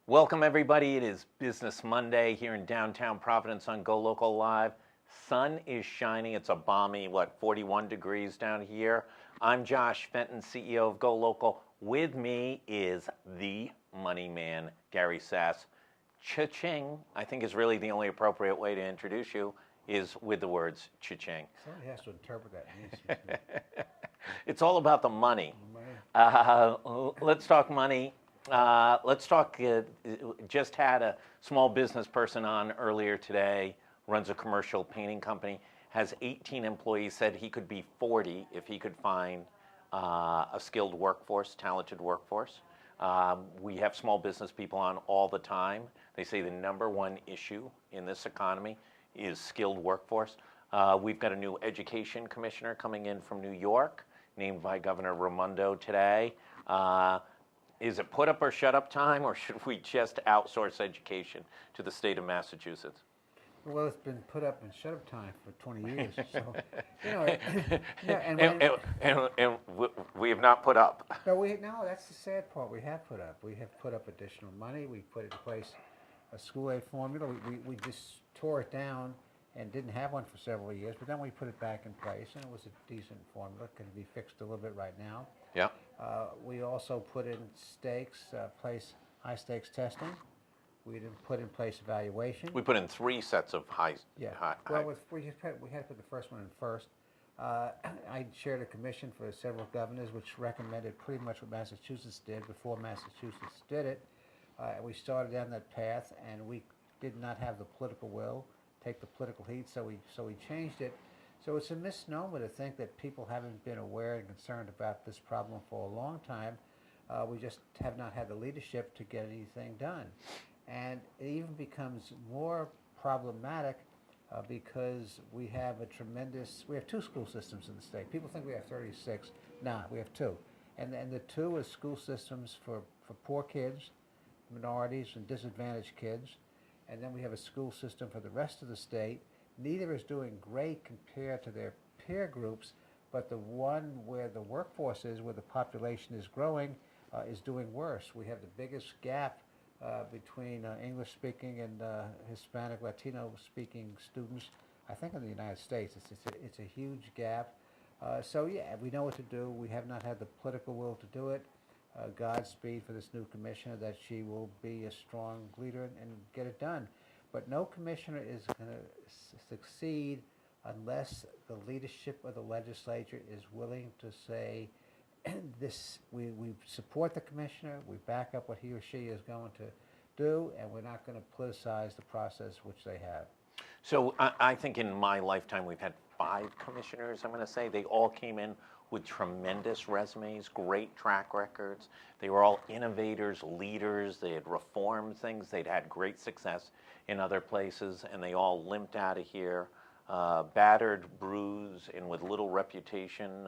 Welcome everybody. It is Business Monday here in downtown Providence on GoLocal Live. Sun is shining. It's a balmy, 41 degrees down here. I'm Josh Fenton, CEO of GoLocal. With me is the money man, Gary Sasse. Cha-ching, I think is really the only appropriate way to introduce you, is with the words cha-ching. Somebody has to interpret that. It's all about the money. Let's talk money. Just had a small business person on earlier today, runs a commercial painting company, has 18 employees, said he could be 40 if he could find a skilled workforce, talented workforce. We have small business people on all the time. They say the number one issue in this economy is skilled workforce. We've got a new education commissioner coming in from New York, named by Governor Raimondo today. Is it put up or shut up time, or should we just outsource education to the state of Massachusetts? Well, it's been put up and shut up time for 20 years. So, and we have not put up. No, that's the sad part. We have put up. We have put up additional money. We put in place a school aid formula. We just tore it down and didn't have one for several years, but then we put it back in place, and it was a decent formula. It can be fixed a little bit right now. Yeah. We also put in high stakes testing. We didn't put in place evaluation. We put in 3 sets of high. We had to put the first one in first. I chaired a commission for several governors, which recommended pretty much what Massachusetts did before Massachusetts did it. We started down that path, and we did not have the political will, take the political heat, so we changed it. So it's a misnomer to think that people haven't been aware and concerned about this problem for a long time. We just have not had the leadership to get anything done. And it even becomes more problematic because we have 2 school systems in the state. People think we have 36. Nah, we have 2. And the 2 are school systems for poor kids, minorities, and disadvantaged kids. And then we have a school system for the rest of the state. Neither is doing great compared to their peer groups, but the one where the workforce is, where the population is growing, is doing worse. We have the biggest gap between English-speaking and Hispanic, Latino-speaking students, I think, in the United States. It's a huge gap. So yeah, we know what to do. We have not had the political will to do it. Godspeed for this new commissioner, that she will be a strong leader and get it done. But no commissioner is going to succeed unless the leadership of the legislature is willing to say, we support the commissioner, we back up what he or she is going to do, and we're not going to politicize the process which they have. So I think in my lifetime we've had 5 commissioners, I'm going to say. They all came in with tremendous resumes, great track records. They were all innovators, leaders. They had reformed things. They'd had great success in other places, and they all limped out of here, battered, bruised, and with little reputation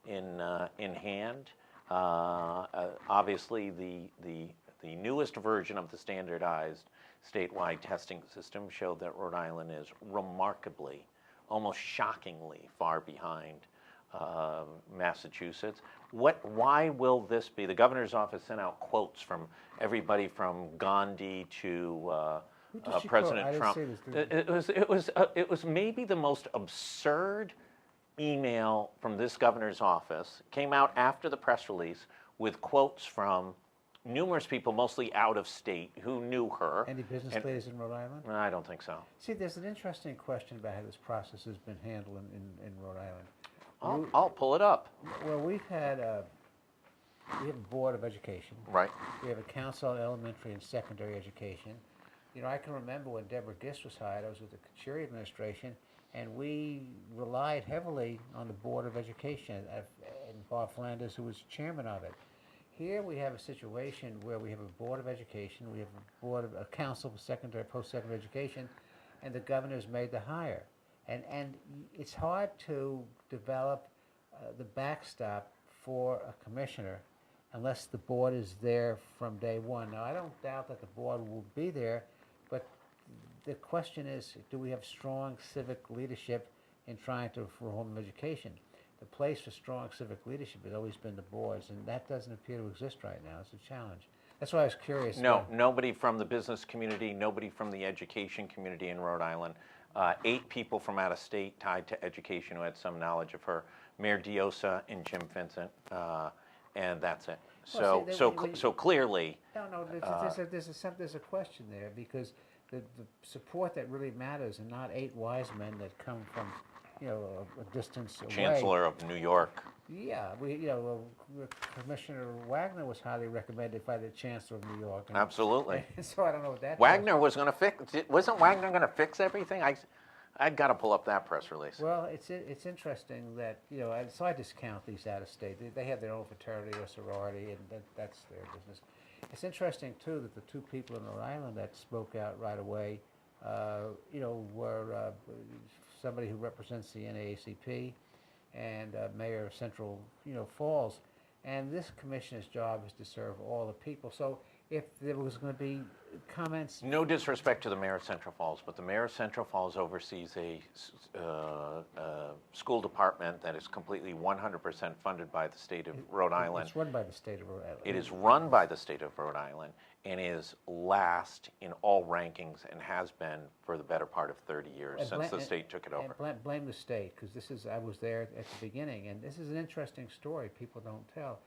in hand. Obviously, the newest version of the standardized statewide testing system showed that Rhode Island is remarkably, almost shockingly far behind Massachusetts. Why will this be? The governor's office sent out quotes from everybody from Gandhi to President Trump. It was maybe the most absurd email from this governor's office. Came out after the press release with quotes from numerous people, mostly out of state, who knew her. Any business leaders in Rhode Island? I don't think so. See, there's an interesting question about how this process has been handled in Rhode Island. I'll pull it up. Well, we have a board of education. Right. We have a council on elementary and secondary education. I can remember when Deborah Gist was hired. I was with the Kachuri administration, and we relied heavily on the board of education and Bob Flanders, who was chairman of it. Here we have a situation where we have a board of education, we have a council for secondary, post-secondary education, and the governor's made the hire. And it's hard to develop the backstop for a commissioner unless the board is there from day one. Now, I don't doubt that the board will be there, but the question is, do we have strong civic leadership in trying to reform education? The place for strong civic leadership has always been the boards, and that doesn't appear to exist right now. It's a challenge. That's why I was curious. No, nobody from the business community, nobody from the education community in Rhode Island. 8 people from out of state tied to education who had some knowledge of her. Mayor Diosa and Jim Vincent, and that's it. Well, So clearly, No, there's a question there, because the support that really matters, and not 8 wise men that come from, a distance away. Chancellor of New York. Yeah, Commissioner Wagner was highly recommended by the Chancellor of New York. Absolutely. So I don't know what that. Wagner was going to fix. Wasn't Wagner going to fix everything? I got to pull up that press release. Well, it's interesting that so I discount these out of state. They have their own fraternity or sorority, and that's their business. It's interesting too that the 2 people in Rhode Island that spoke out right away, were somebody who represents the NAACP and Mayor of Central Falls, and this commissioner's job is to serve all the people. So if there was going to be comments. No disrespect to the mayor of Central Falls, but the mayor of Central Falls oversees a school department that is completely 100% funded by the state of Rhode Island. It's run by the state of Rhode Island. It is run by the state of Rhode Island and is last in all rankings and has been for the better part of 30 years since the state took it over. And blame the state, because I was there at the beginning, and this is an interesting story people don't tell.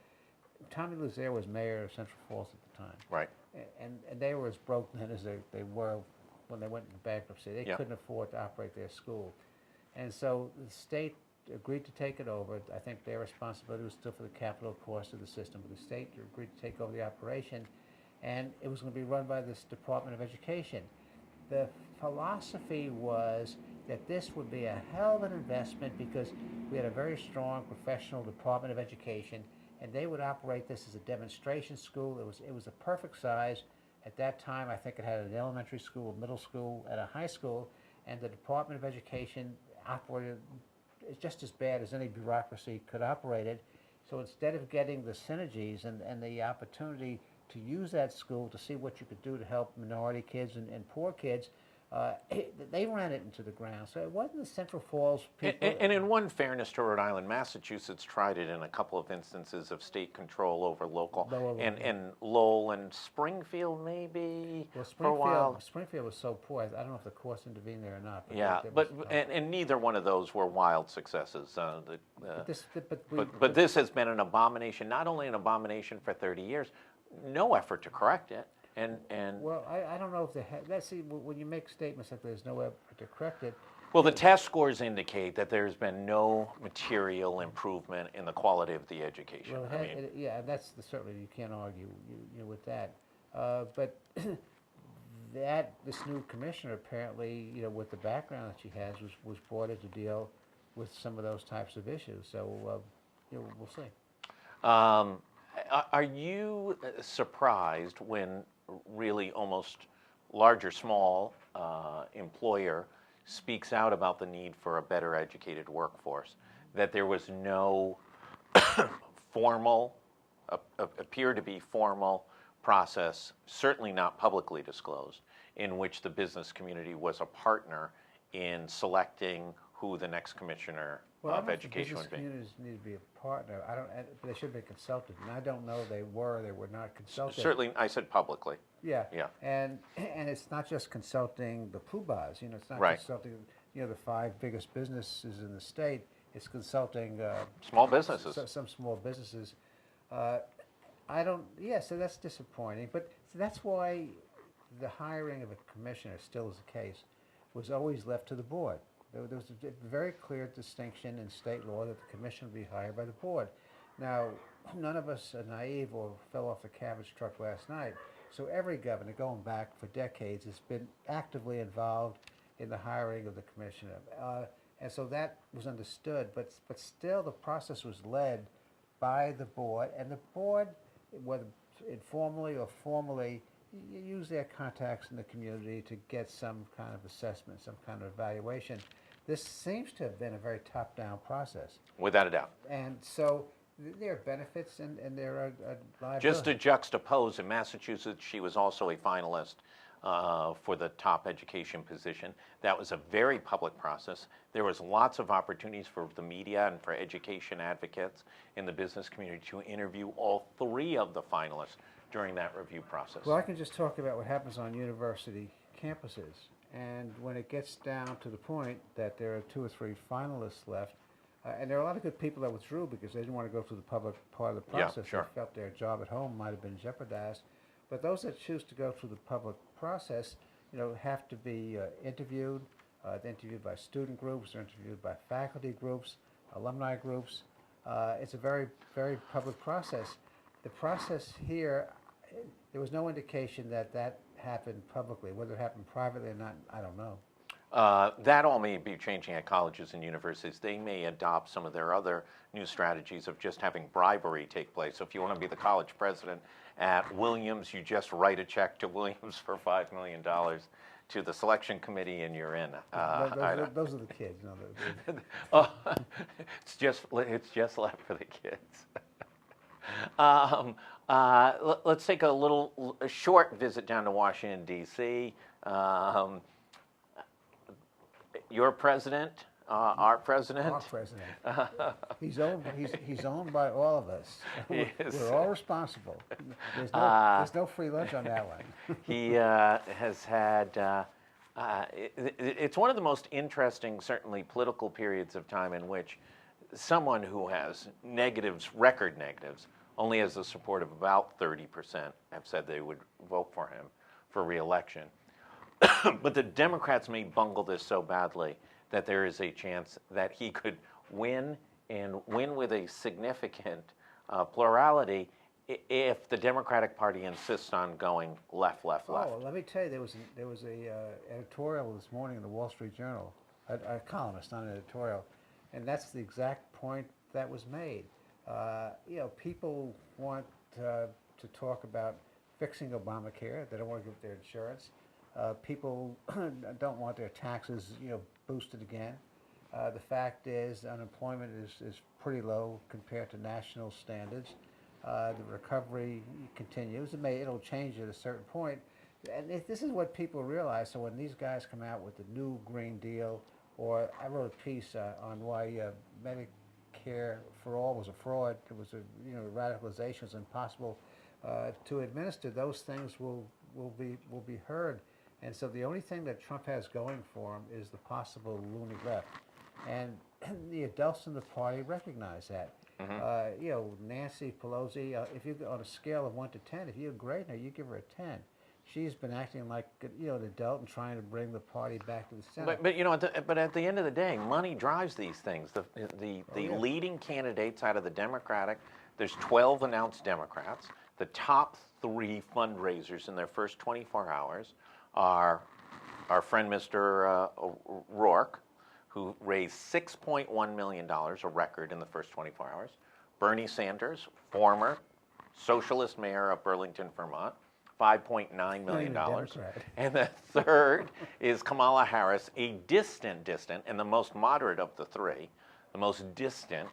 Tommy Lazier was mayor of Central Falls at the time. Right. And they were as broke then as they were when they went into bankruptcy. They couldn't afford to operate their school. And so the state agreed to take it over. I think their responsibility was still for the capital cost of the system, but the state agreed to take over the operation, and it was going to be run by this Department of Education. The philosophy was that this would be a hell of an investment because we had a very strong professional Department of Education, and they would operate this as a demonstration school. It was a perfect size. At that time, I think it had an elementary school, a middle school, and a high school, and the Department of Education operated just as bad as any bureaucracy could operate it. So instead of getting the synergies and the opportunity to use that school to see what you could do to help minority kids and poor kids, they ran it into the ground. So it wasn't the Central Falls people. And in one fairness to Rhode Island, Massachusetts tried it in a couple of instances of state control over local. And Lowell and Springfield maybe for a while. Springfield was so poor. I don't know if the courts intervened there or not. And neither one of those were wild successes. But this has been an abomination, not only an abomination for 30 years, no effort to correct it. Well, I don't know if they have. Let's see, when you make statements that there's no effort to correct it. Well, the test scores indicate that there's been no material improvement in the quality of the education. Well, that's certainly, you can't argue with that. But this new commissioner apparently, with the background that she has, was brought in to deal with some of those types of issues. So, we'll see. Are you surprised when really almost large or small employer speaks out about the need for a better educated workforce, that there was no appear to be formal process, certainly not publicly disclosed, in which the business community was a partner in selecting who the next commissioner of education would be? Business communities need to be a partner. They should be consulted, and I don't know they were not consulted. Certainly, I said publicly. Yeah. Yeah. And it's not just consulting the poobahs. It's not consulting the 5 biggest businesses in the state. It's consulting small businesses. Some small businesses. So that's disappointing. But that's why the hiring of a commissioner, still is the case, was always left to the board. There was a very clear distinction in state law that the commission would be hired by the board. Now, none of us are naive or fell off the cabbage truck last night. So every governor, going back for decades, has been actively involved in the hiring of the commissioner. And so that was understood, but still the process was led by the board, and the board, whether informally or formally, use their contacts in the community to get some kind of assessment, some kind of evaluation. This seems to have been a very top-down process. Without a doubt. And so there are benefits and there are liabilities. Just to juxtapose, in Massachusetts, she was also a finalist for the top education position. That was a very public process. There was lots of opportunities for the media and for education advocates in the business community to interview all three of the finalists during that review process. Well, I can just talk about what happens on university campuses. And when it gets down to the point that there are 2 or 3 finalists left, and there are a lot of good people that withdrew because they didn't want to go through the public part of the process. Yeah, sure. They felt their job at home might have been jeopardized. But those that choose to go through the public process, have to be interviewed. They're interviewed by student groups. They're interviewed by faculty groups, alumni groups. It's a very, very public process. The process here, there was no indication that that happened publicly. Whether it happened privately or not, I don't know. That all may be changing at colleges and universities. They may adopt some of their other new strategies of just having bribery take place. So if you want to be the college president at Williams, you just write a check to Williams for $5 million to the selection committee and you're in. Those are the kids. Oh, it's just left for the kids. Let's take a short visit down to Washington, D.C. Your president, our president. Our president. He's owned by all of us. We're all responsible. There's no free lunch on that one. He has had. It's one of the most interesting, certainly political periods of time in which someone who has negatives, record negatives, only has the support of about 30% have said they would vote for him for re-election. But the Democrats may bungle this so badly that there is a chance that he could win and win with a significant plurality if the Democratic Party insists on going left. Oh, let me tell you, there was a editorial this morning in the Wall Street Journal, a columnist, not an editorial, and that's the exact point that was made. People want to talk about fixing Obamacare. They don't want to give their insurance. People don't want their taxes, boosted again. The fact is, unemployment is pretty low compared to national standards. The recovery continues. It'll change at a certain point. And this is what people realize. So when these guys come out with the new Green Deal, or I wrote a piece on why Medicare for all was a fraud. It was radicalization is impossible to administer. Those things will be heard. And so the only thing that Trump has going for him is the possible loony left. And the adults in the party recognize that. Mm-hmm. Nancy Pelosi, if you on a scale of 1 to 10, if you're great now, you give her a 10. She's been acting like an adult and trying to bring the party back to the Senate. But at the end of the day, money drives these things. The leading candidates out of the Democratic, there's 12 announced Democrats. The top 3 fundraisers in their first 24 hours are our friend Mr. Rourke, who raised $6.1 million, a record in the first 24 hours. Bernie Sanders, former socialist mayor of Burlington, Vermont, $5.9 million. And the third is Kamala Harris, a distant, and the most moderate of the 3, the most distant.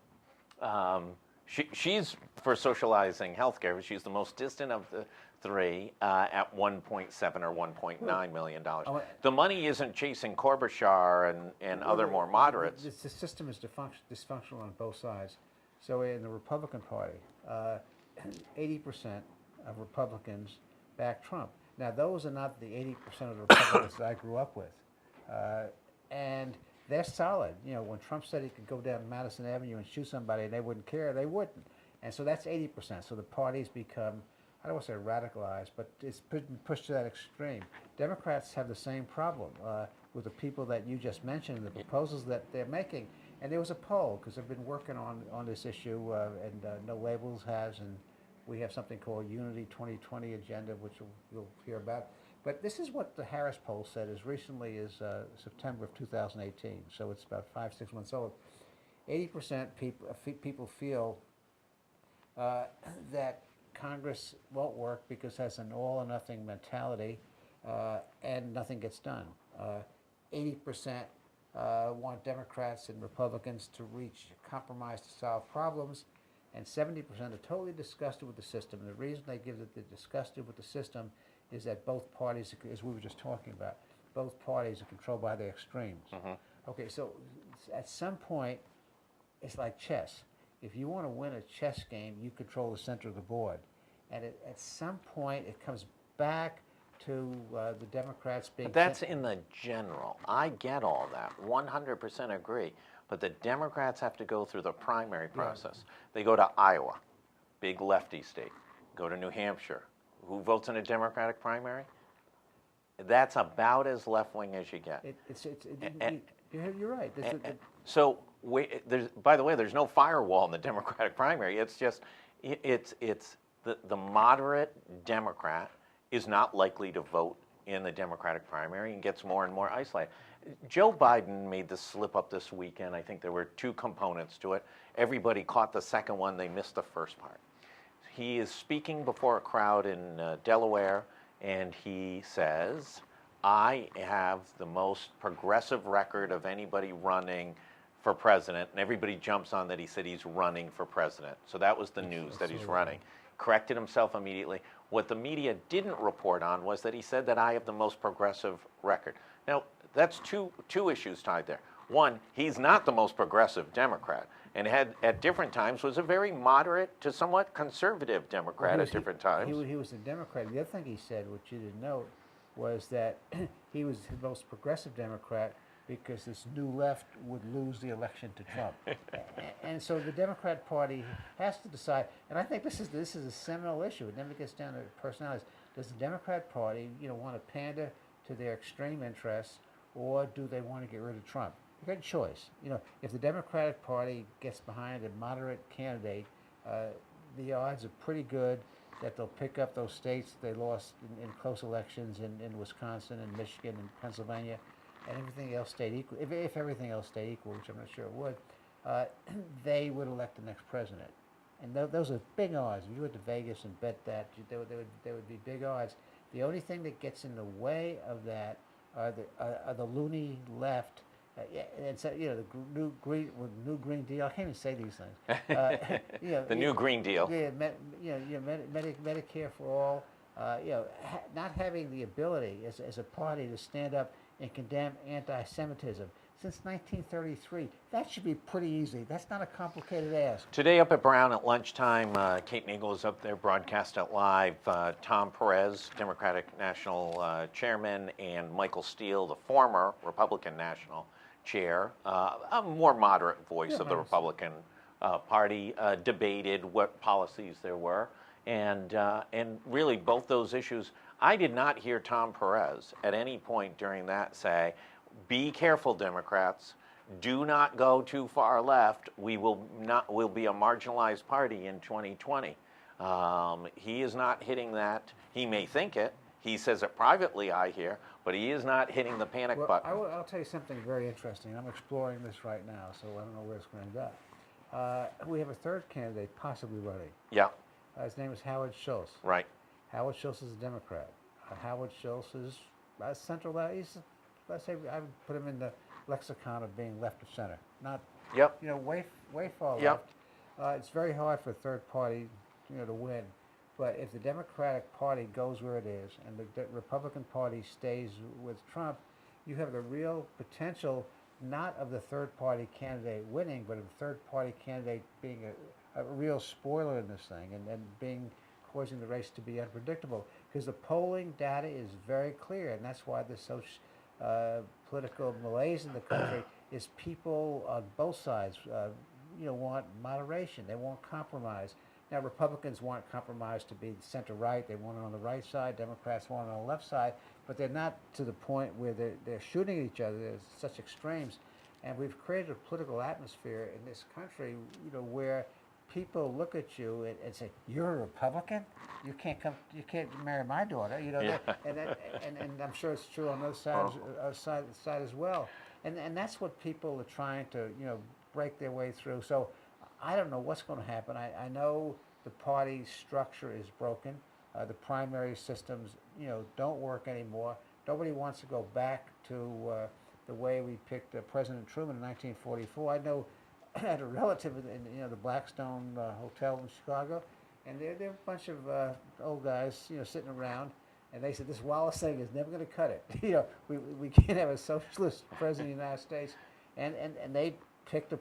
She's for socializing healthcare, but she's the most distant of the 3 at $1.7 or $1.9 million. The money isn't chasing Klobuchar and other more moderates. The system is dysfunctional on both sides. So in the Republican Party, 80% of Republicans back Trump. Now, those are not the 80% of the Republicans that I grew up with. And they're solid. When Trump said he could go down Madison Avenue and shoot somebody and they wouldn't care, they wouldn't. And so that's 80%. So the party's become, I don't want to say radicalized, but it's been pushed to that extreme. Democrats have the same problem with the people that you just mentioned, the proposals that they're making. And there was a poll, because I've been working on this issue, and No Labels has, and we have something called Unity 2020 Agenda, which you'll hear about. But this is what the Harris poll said as recently as September of 2018. So it's about 5-6 months old. 80% people feel that Congress won't work because it has an all or nothing mentality, and nothing gets done. 80% want Democrats and Republicans to reach compromise to solve problems, and 70% are totally disgusted with the system. And the reason they give that they're disgusted with the system is that both parties, as we were just talking about, both parties are controlled by the extremes. Okay, so at some point, it's like chess. If you want to win a chess game, you control the center of the board. And at some point, it comes back to the Democrats being... But that's in the general. I get all that, 100% agree. But the Democrats have to go through the primary process. They go to Iowa, big lefty state. Go to New Hampshire. Who votes in a Democratic primary? That's about as left-wing as you get. You're right. So, by the way, there's no firewall in the Democratic primary. It's just, it's the moderate Democrat is not likely to vote in the Democratic primary and gets more and more isolated. Joe Biden made the slip up this weekend. I think there were two components to it. Everybody caught the second one. They missed the first part. He is speaking before a crowd in Delaware, and he says, I have the most progressive record of anybody running for president, and everybody jumps on that he said he's running for president. So that was the news, that he's running. Corrected himself immediately. What the media didn't report on was that he said that I have the most progressive record. Now, that's two issues tied there. One, he's not the most progressive Democrat, and had at different times was a very moderate to somewhat conservative Democrat at different times. He was a Democrat. The other thing he said, which you didn't know, was that he was the most progressive Democrat because this new left would lose the election to Trump. And so the Democrat Party has to decide, and I think this is a seminal issue. It never gets down to personalities. Does the Democrat Party, want to pander to their extreme interests, or do they want to get rid of Trump? You got a choice. If the Democratic Party gets behind a moderate candidate, the odds are pretty good that they'll pick up those states they lost in close elections in Wisconsin and Michigan and Pennsylvania, and everything else stayed equal. If everything else stayed equal, which I'm not sure it would, they would elect the next president. And those are big odds. If you went to Vegas and bet that, there would be big odds. The only thing that gets in the way of that are the loony left. And so, the new Green Deal. I can't even say these things. The new Green Deal. Yeah, Medicare for all. Not having the ability as a party to stand up and condemn anti-Semitism. Since 1933, that should be pretty easy. That's not a complicated ask. Today up at Brown at lunchtime, Kate Nagel is up there, broadcast it live. Tom Perez, Democratic National Chairman, and Michael Steele, the former Republican National Chair, a more moderate voice of the Republican Party, debated what policies there were. And really both those issues, I did not hear Tom Perez at any point during that say, be careful, Democrats. Do not go too far left. We'll be a marginalized party in 2020. He is not hitting that. He may think it. He says it privately, I hear, but he is not hitting the panic button. I'll tell you something very interesting. I'm exploring this right now, so I don't know where it's going to end up. We have a third candidate possibly running. Yeah. His name is Howard Schultz. Right. Howard Schultz is a Democrat. Howard Schultz is central left. Let's say I would put him in the lexicon of being left of center, not way far left. It's very hard for a third party, to win. But if the Democratic Party goes where it is and the Republican Party stays with Trump, you have the real potential not of the third party candidate winning, but of the third party candidate being a real spoiler in this thing and causing the race to be unpredictable. Because the polling data is very clear, and that's why there's so political malaise in the country is people on both sides want moderation. They want compromise. Now, Republicans want compromise to be center-right. They want it on the right side. Democrats want it on the left side. But they're not to the point where they're shooting at each other. There's such extremes. And we've created a political atmosphere in this country, where people look at you and say, "You're a Republican? You can't marry my daughter." And I'm sure it's true on the other side as well. And that's what people are trying to break their way through. So I don't know what's going to happen. I know the party structure is broken. The primary systems don't work anymore. Nobody wants to go back to the way we picked President Truman in 1944. I know at a relative in the Blackstone Hotel in Chicago, and they're a bunch of old guys, sitting around, and they said this Wallace thing is never going to cut it. We can't have a socialist president of the United States, and they picked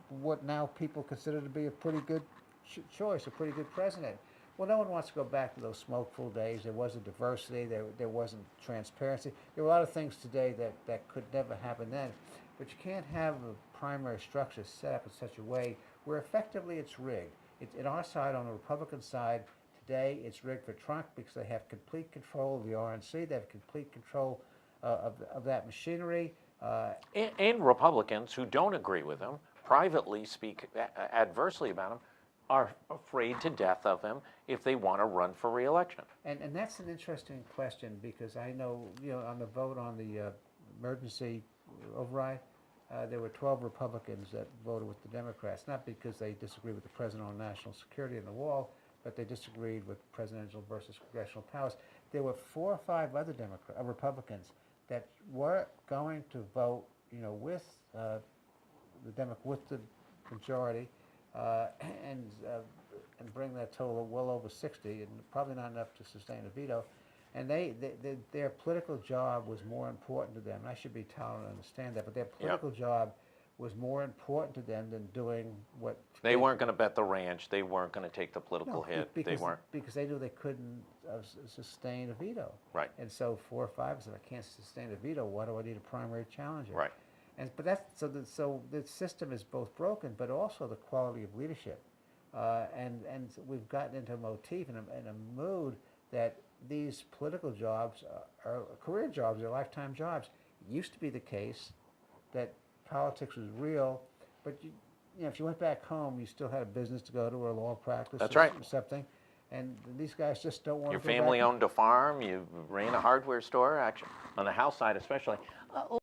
what now people consider to be a pretty good choice, a pretty good president. Well, no one wants to go back to those smokeful days. There wasn't diversity. There wasn't transparency. There were a lot of things today that could never happen then. But you can't have a primary structure set up in such a way where effectively it's rigged. In our side, on the Republican side, today it's rigged for Trump because they have complete control of the RNC. They have complete control of that machinery. And Republicans who don't agree with him privately speak adversely about him, are afraid to death of him if they want to run for re-election. And that's an interesting question because I know, on the vote on the emergency override, there were 12 Republicans that voted with the Democrats, not because they disagreed with the president on national security and the wall, but they disagreed with presidential versus congressional powers. There were 4 or 5 other Republicans that were going to vote, with with the majority, and bring that total well over 60, and probably not enough to sustain a veto. And their political job was more important to them. And I should be tolerant and understand that, but their political job was more important to them than doing what they weren't going to bet the ranch. They weren't going to take the political hit. They weren't, because they knew they couldn't sustain a veto. Right. And so 4 or 5 said, I can't sustain a veto. Why do I need a primary challenger? Right. But that's so the system is both broken, but also the quality of leadership. And we've gotten into a motif and a mood that these political jobs are career jobs, they're lifetime jobs. It used to be the case that politics was real, but if you went back home, you still had a business to go to or a law practice. That's or right. Something. And these guys just don't want Your to go back. family owned a farm. You ran a hardware store, actually, on the house side especially.